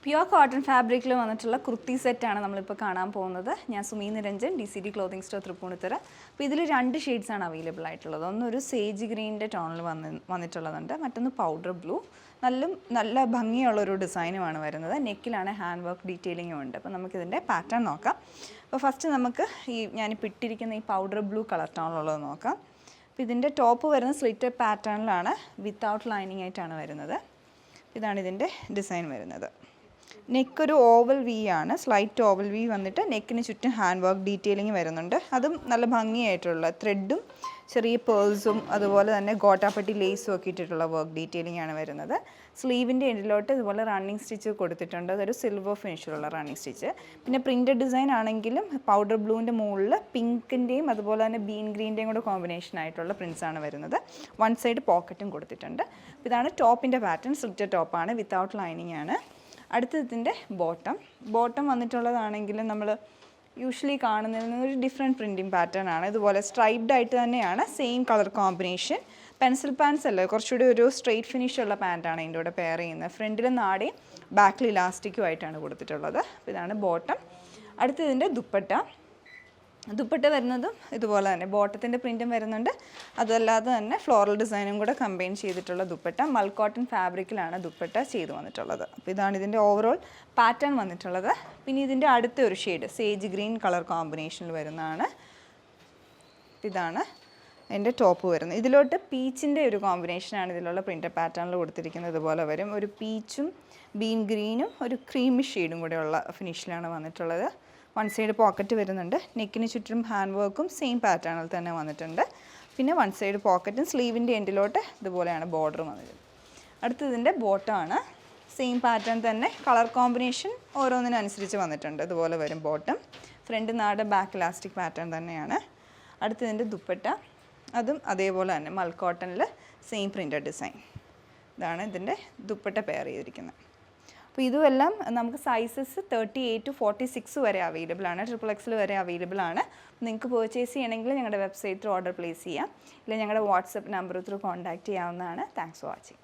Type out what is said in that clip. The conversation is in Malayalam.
പ്യുവർ കോട്ടൺ ഫാബ്രിക്കിൽ വന്നിട്ടുള്ള കുർത്തി സെറ്റാണ് നമ്മളിപ്പോൾ കാണാൻ പോകുന്നത്. ഞാൻ Sumi Niranjan, DCD clothing store Tripunithura. അപ്പോൾ ഇതിൽ 2 ഷെയ്ഡ്സാണ് അവൈലബിൾ ആയിട്ടുള്ളത്. ഒന്നൊരു സേജ് ഗ്രീനിൻ്റെ ടോണിൽ വന്നിട്ടുള്ളതുണ്ട്, മറ്റൊന്ന് പൗഡർ ബ്ലൂ. നല്ല ഭംഗിയുള്ളൊരു ഡിസൈനുമാണ് വരുന്നത്. നെക്കിലാണ് ഹാൻഡ് വർക്ക് ഡീറ്റെയിലിങ്ങും ഉണ്ട്. അപ്പോൾ നമുക്കിതിൻ്റെ പാറ്റേൺ നോക്കാം. അപ്പോൾ ഫസ്റ്റ് നമുക്ക് ഞാനിപ്പോൾ ഇട്ടിരിക്കുന്ന ഈ പൗഡർ ബ്ലൂ കളർ ടോണിലുള്ളത് നോക്കാം. അപ്പോൾ ഇതിൻ്റെ ടോപ്പ് വരുന്ന സ്ലിറ്റഡ് പാറ്റേണിലാണ്, വിത്തൗട്ട് ലൈനിങ് ആയിട്ടാണ് വരുന്നത്. ഇതാണ് ഇതിൻ്റെ ഡിസൈൻ വരുന്നത്. നെക്കൊരു ഓവൽ വി ആണ്, സ്ലൈറ്റ് ഓവൽ വി വന്നിട്ട് നെക്കിന് ചുറ്റും ഹാൻഡ് വർക്ക് ഡീറ്റെയിലിംഗ് വരുന്നുണ്ട്. അതും നല്ല ഭംഗിയായിട്ടുള്ള ത്രെഡും ചെറിയ പേൾസും അതുപോലെ തന്നെ ഗോട്ടാപ്പട്ടി ലേസും ഒക്കെ ഇട്ടിട്ടുള്ള വർക്ക് ഡീറ്റെയിലിംഗ് ആണ് വരുന്നത്. സ്ലീവിൻ്റെ എൻഡിലോട്ട് ഇതുപോലെ റണ്ണിങ് സ്റ്റിച്ച് കൊടുത്തിട്ടുണ്ട്. അതൊരു സിൽവർ ഫിനിഷിലുള്ള റണ്ണിങ് സ്റ്റിച്ച്. പിന്നെ പ്രിൻറ്റഡ് ഡിസൈൻ ആണെങ്കിലും പൗഡർ ബ്ലൂവിൻ്റെ മുകളിൽ പിങ്കിൻ്റെയും അതുപോലെ തന്നെ ബീൻ ഗ്രീൻ്റെയും കൂടെ കോമ്പിനേഷൻ ആയിട്ടുള്ള പ്രിൻസാണ് വരുന്നത്. വൺ സൈഡ് പോക്കറ്റും കൊടുത്തിട്ടുണ്ട്. ഇതാണ് ടോപ്പിൻ്റെ പാറ്റേൺ. സ്ലിറ്റഡ് ടോപ്പാണ്, വിത്തൗട്ട് ലൈനിങ് ആണ്. അടുത്തതിൻ്റെ ബോട്ടം വന്നിട്ടുള്ളതാണെങ്കിൽ നമ്മൾ യൂഷ്വലി കാണുന്നതിൽ നിന്നൊരു ഡിഫറെൻറ്റ് പ്രിൻറ്റിങ് പാറ്റേൺ ആണ്. ഇതുപോലെ സ്ട്രൈപ്ഡ് ആയിട്ട് തന്നെയാണ്, same colour combination. Pencil pants അല്ല, കുറച്ചുകൂടി ഒരു സ്ട്രെയിറ്റ് ഫിനിഷ് ഉള്ള പാൻറ്റാണ് ഇതിൻ്റെ കൂടെ പെയർ ചെയ്യുന്നത്. ഫ്രണ്ടിൽ നാടയും ബാക്കിൽ ഇലാസ്റ്റിക്കും ആയിട്ടാണ് കൊടുത്തിട്ടുള്ളത്. അപ്പോൾ ഇതാണ് ബോട്ടം. അടുത്തതിൻ്റെ ദുപ്പട്ട വരുന്നതും ഇതുപോലെ തന്നെ ബോട്ടത്തിൻ്റെ പ്രിൻറ്റും വരുന്നുണ്ട്. അതല്ലാതെ തന്നെ ഫ്ലോറൽ ഡിസൈനും കൂടെ കമ്പൈൻ ചെയ്തിട്ടുള്ള ദുപ്പട്ട. മൽക്കോട്ടൺ ഫാബ്രിക്കിലാണ് ദുപ്പട്ട ചെയ്തു വന്നിട്ടുള്ളത്. അപ്പോൾ ഇതാണ് ഇതിൻ്റെ ഓവറോൾ പാറ്റേൺ വന്നിട്ടുള്ളത്. പിന്നെ ഇതിൻ്റെ അടുത്ത ഒരു ഷെയ്ഡ് സേജ് ഗ്രീൻ കളർ കോമ്പിനേഷനിൽ വരുന്നതാണ്. ഇതാണ് എൻ്റെ ടോപ്പ് വരുന്നത്. ഇതിലോട്ട് പീച്ചിൻ്റെ ഒരു കോമ്പിനേഷനാണ് ഇതിലുള്ള പ്രിൻ്റ് പാറ്റേണിൽ കൊടുത്തിരിക്കുന്നത്. ഇതുപോലെ വരും, ഒരു പീച്ചും ബീൻ ഗ്രീനും ഒരു ക്രീമി ഷെയ്ഡും കൂടെയുള്ള ഫിനിഷിലാണ് വന്നിട്ടുള്ളത്. വൺ സൈഡ് പോക്കറ്റ് വരുന്നുണ്ട്. നെക്കിന് ചുറ്റും ഹാൻഡ് വർക്കും സെയിം പാറ്റേണിൽ തന്നെ വന്നിട്ടുണ്ട്. പിന്നെ വൺ സൈഡ് പോക്കറ്റും സ്ലീവിൻ്റെ എൻഡിലോട്ട് ഇതുപോലെയാണ് ബോർഡർ വന്നത്. അടുത്തതിൻ്റെ ബോട്ടമാണ്. സെയിം പാറ്റേൺ തന്നെ, കളർ കോമ്പിനേഷൻ ഓരോന്നിനനുസരിച്ച് വന്നിട്ടുണ്ട്. ഇതുപോലെ വരും ബോട്ടം. ഫ്രണ്ട് നാട്, ബാക്ക് ഇലാസ്റ്റിക് പാറ്റേൺ തന്നെയാണ്. അടുത്തതിൻ്റെ ദുപ്പട്ട, അതും അതേപോലെ തന്നെ മൽക്കോട്ടണിൽ സെയിം പ്രിൻ്റഡ് ഡിസൈൻ. ഇതാണ് ഇതിൻ്റെ ദുപ്പട്ട പെയർ ചെയ്തിരിക്കുന്നത്. അപ്പോൾ ഇതുമെല്ലാം നമുക്ക് സൈസസ് 38 to 46 വരെ അവൈലബിൾ ആണ്, XXL വരെ അവൈലബിൾ ആണ്. നിങ്ങൾക്ക് പർച്ചേസ് ചെയ്യണമെങ്കിൽ ഞങ്ങളുടെ വെബ്സൈറ്റിൽ ഓർഡർ പ്ലേസ് ചെയ്യാം, ഇല്ലെങ്കിൽ ഞങ്ങളുടെ വാട്സപ്പ് നമ്പർ ത്രൂ കോൺടാക്റ്റ് ചെയ്യാവുന്നതാണ്. Thanks for watching.